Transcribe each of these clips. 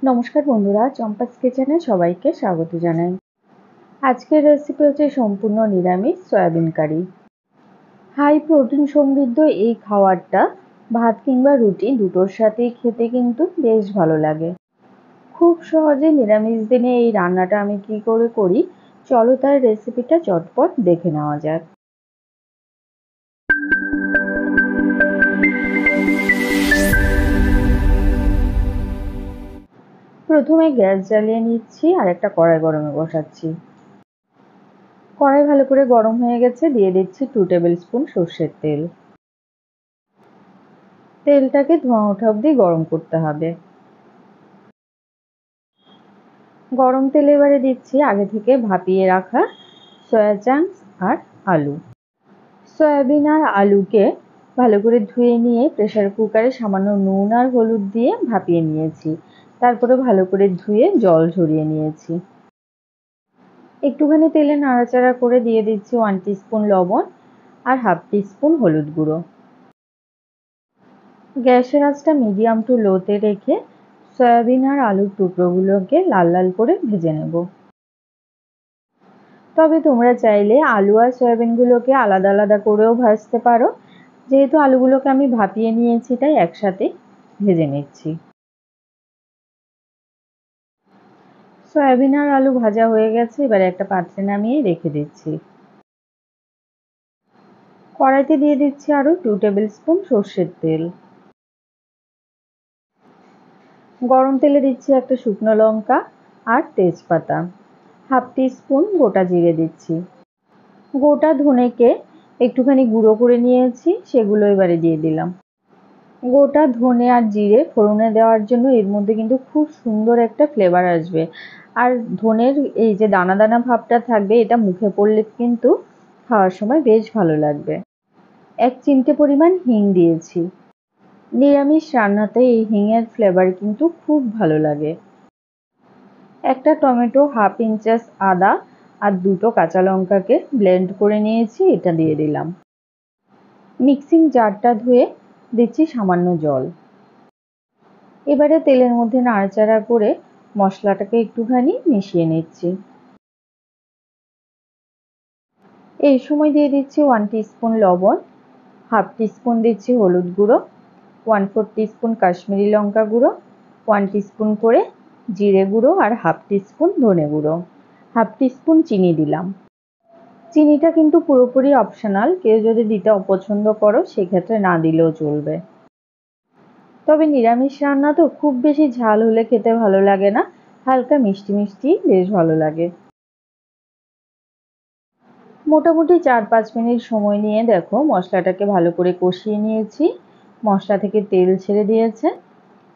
নমস্কার বন্ধুরা, চম্পাস কিচেনে সবাইকে স্বাগত জানাই। আজকের রেসিপি হচ্ছে সম্পূর্ণ নিরামিষ সয়াবিন কারি। হাই প্রোটিন সমৃদ্ধ এই খাবারটা ভাত কিংবা রুটি দুটোর সাথেই খেতে কিন্তু বেশ ভালো লাগে। খুব সহজে নিরামিষ দিনে এই রান্নাটা আমি কি করে করি, চলো তার রেসিপিটা চটপট দেখে নেওয়া যাক। প্রথমে গ্যাস জ্বালিয়ে নিচ্ছি আর একটা কড়াই গরমে বসাচ্ছি। কড়াই ভালো করে গরম হয়ে গেছে, দিয়ে দিচ্ছি 2 টেবিল স্পুন সর্ষের তেল। তেলটাকে ধোঁয়া ওঠা অবধি গরম করতে হবে। গরম তেলে এবারে দিচ্ছি আগে থেকে ভাপিয়ে রাখা সয়া চাংস আর আলু। সয়াবিন আর আলুকে ভালো করে ধুয়ে নিয়ে প্রেসার কুকারে সামান্য নুন আর হলুদ দিয়ে ভাপিয়ে নিয়েছি। তারপরে ভালো করে ধুয়ে জল ঝরিয়ে নিয়েছি। একটুখানি তেলে নাড়াচাড়া করে দিয়ে দিচ্ছি 1 টিস্পুন লবণ আর হাফ টিস্পুন হলুদ গুঁড়ো। গ্যাসের আঁচটা মিডিয়াম টু লোতে রেখে সয়াবিন আর আলুর টুকরোগুলোকে লাল লাল করে ভেজে নেব। তবে তোমরা চাইলে আলু আর সয়াবিনগুলোকে আলাদা আলাদা করেও ভাজতে পারো। যেহেতু আলুগুলোকে আমি ভাপিয়ে নিয়েছি তাই একসাথে ভেজে নিচ্ছি। সয়াবিন আর আলু ভাজা হয়ে গেছে, এবারে একটা পাত্রে নামিয়ে রেখে দিচ্ছি। কড়াইতে দিয়ে দিচ্ছি আরো 2 টেবিল স্পুন সর্ষের তেল। গরম তেলে দিচ্ছি একটা শুকনো লঙ্কা আর তেজপাতা। হাফ টিস্পুন গোটা জিরে দিচ্ছি। গোটা ধনেকে একটুখানি গুঁড়ো করে নিয়েছি, সেগুলো এবারে দিয়ে দিলাম। গোটা ধনে আর জিরে ফোড়নে দেওয়ার জন্য এর মধ্যে কিন্তু খুব সুন্দর একটা ফ্লেভার আসবে। আর ধনের এই যে দানা দানা ভাবটা থাকবে, এটা মুখে পড়লে কিন্তু খাওয়ার সময় বেশ ভালো লাগবে। 1 চিমটে পরিমাণ হিং দিয়েছি। নিরামিষ রান্নাতে এই হিঙের ফ্লেভার কিন্তু খুব ভালো লাগে। একটা টমেটো, হাফ ইঞ্চাস আদা আর 2টো কাঁচা লঙ্কাকে ব্লেন্ড করে নিয়েছি, এটা দিয়ে দিলাম। মিক্সিং জারটা ধুয়ে দিচ্ছি সামান্য জল। এবারে তেলের মধ্যে নাড়াচাড়া করে মশলাটাকে একটুখানি মিশিয়ে নিচ্ছি। এই সময় দিয়ে দিচ্ছি 1 টিস্পুন লবণ, হাফ টিস্পুন দিচ্ছি হলুদ গুঁড়ো, 1/4 টিস্পুন কাশ্মীরি লঙ্কা গুঁড়ো, 1 টিস্পুন করে জিরে গুঁড়ো আর হাফ টিস্পুন ধনে গুঁড়ো, হাফ টিস্পুন চিনি দিলাম। চিনিটা কিন্তু পুরোপুরি অপশনাল, কেউ যদি দিতে অপছন্দ করো সেক্ষেত্রে না দিলেও চলবে। তবে নিরামিষ রান্না তো খুব বেশি ঝাল হলে খেতে ভালো লাগে না, হালকা মিষ্টি মিষ্টি বেশ ভালো লাগে। মোটামুটি 4-5 মিনিট সময় নিয়ে দেখো মশলাটাকে ভালো করে কষিয়ে নিয়েছি। মশলা থেকে তেল ছেড়ে দিয়েছে।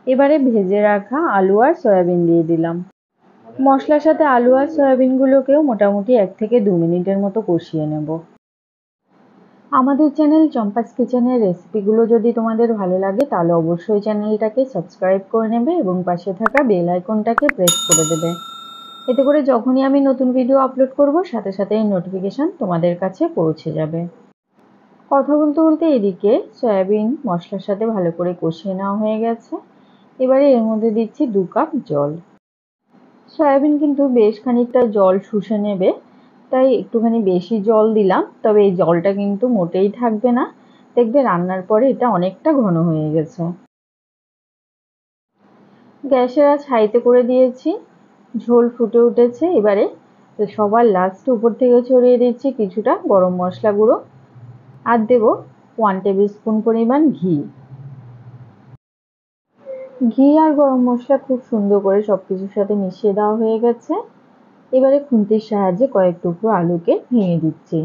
এবারে ভেজে রাখা আলু আর সয়াবিন দিয়ে দিলাম। মশলার সাথে আলু আর সয়াবিনগুলোকেও মোটামুটি 1 থেকে 2 মিনিটের মতো কষিয়ে নেব। আমাদের চ্যানেল চম্পাস কিচেনের রেসিপিগুলো যদি তোমাদের ভালো লাগে তাহলে অবশ্যই চ্যানেলটাকে সাবস্ক্রাইব করে নেবে এবং পাশে থাকা বেল আইকনটাকে প্রেস করে দেবে। এতে করে যখনই আমি নতুন ভিডিও আপলোড করব সাথে সাথে এই নোটিফিকেশান তোমাদের কাছে পৌঁছে যাবে। কথা বলতে বলতে এদিকে সয়াবিন মশলার সাথে ভালো করে কষিয়ে নেওয়া হয়ে গেছে। এবারে এর মধ্যে দিচ্ছি 2 কাপ জল। সয়াবিন কিন্তু বেশ খানিকটা জল শুষে নেবে, তাই একটুখানি বেশি জল দিলাম। তবে এই জলটা কিন্তু মোটেই থাকবে না, দেখবে রান্নার পরে এটা অনেকটা ঘন হয়ে গেছে। গ্যাসের আঁচ হাইতে করে দিয়েছি, ঝোল ফুটে উঠেছে। এবারে সবার লাস্টে উপর থেকে ছড়িয়ে দিচ্ছি কিছুটা গরম মশলা গুঁড়ো আর দেবো 1 টেবিল স্পুন পরিমাণ ঘি। ঘি আর গরম মশলা খুব সুন্দর করে সবকিছুর সাথে মিশিয়ে দেওয়া হয়ে গেছে। এবারে খুন্তির সাহায্যে কয়েক টুকরো আলুকে ভেঙে দিচ্ছি।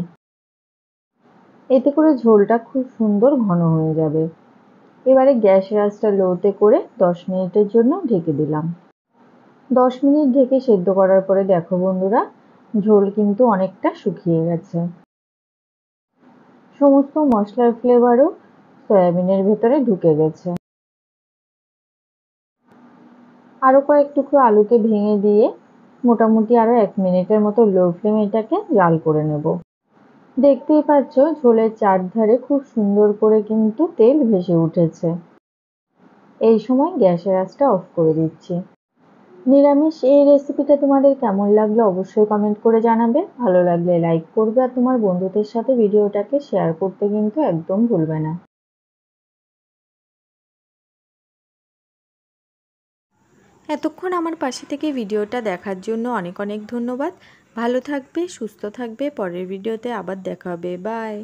এতে করে ঝোলটা খুব সুন্দর ঘন হয়ে যাবে। এবারে গ্যাসের আঁচটা লোতে করে 10 মিনিটের জন্য ঢেকে দিলাম। 10 মিনিট ঢেকে সেদ্ধ করার পরে দেখো বন্ধুরা, ঝোল কিন্তু অনেকটা শুকিয়ে গেছে। সমস্ত মশলার ফ্লেভারও সয়াবিনের ভেতরে ঢুকে গেছে। আরো কয়েক টুকরো আলুকে ভেঙে দিয়ে মোটামুটি আরো 1 মিনিটের মতো লো ফ্লেমে এটাকে জাল করে নেব। দেখতেই পাচ্ছ ঝোলের চারধারে খুব সুন্দর করে কিন্তু তেল ভেসে উঠেছে। এই সময় গ্যাসের আঁচটা অফ করে দিচ্ছি। নিরামিষ এই রেসিপিটা তোমাদের কেমন লাগলো অবশ্যই কমেন্ট করে জানাবে। ভালো লাগলে লাইক করবে আর তোমার বন্ধুদের সাথে ভিডিওটাকে শেয়ার করতে কিন্তু একদম ভুলবে না। এতক্ষণ আমার পাশে থেকে ভিডিওটা দেখার জন্য অনেক অনেক ধন্যবাদ। ভালো থাকবে, সুস্থ থাকবে। পরের ভিডিওতে আবার দেখা হবে। বাই।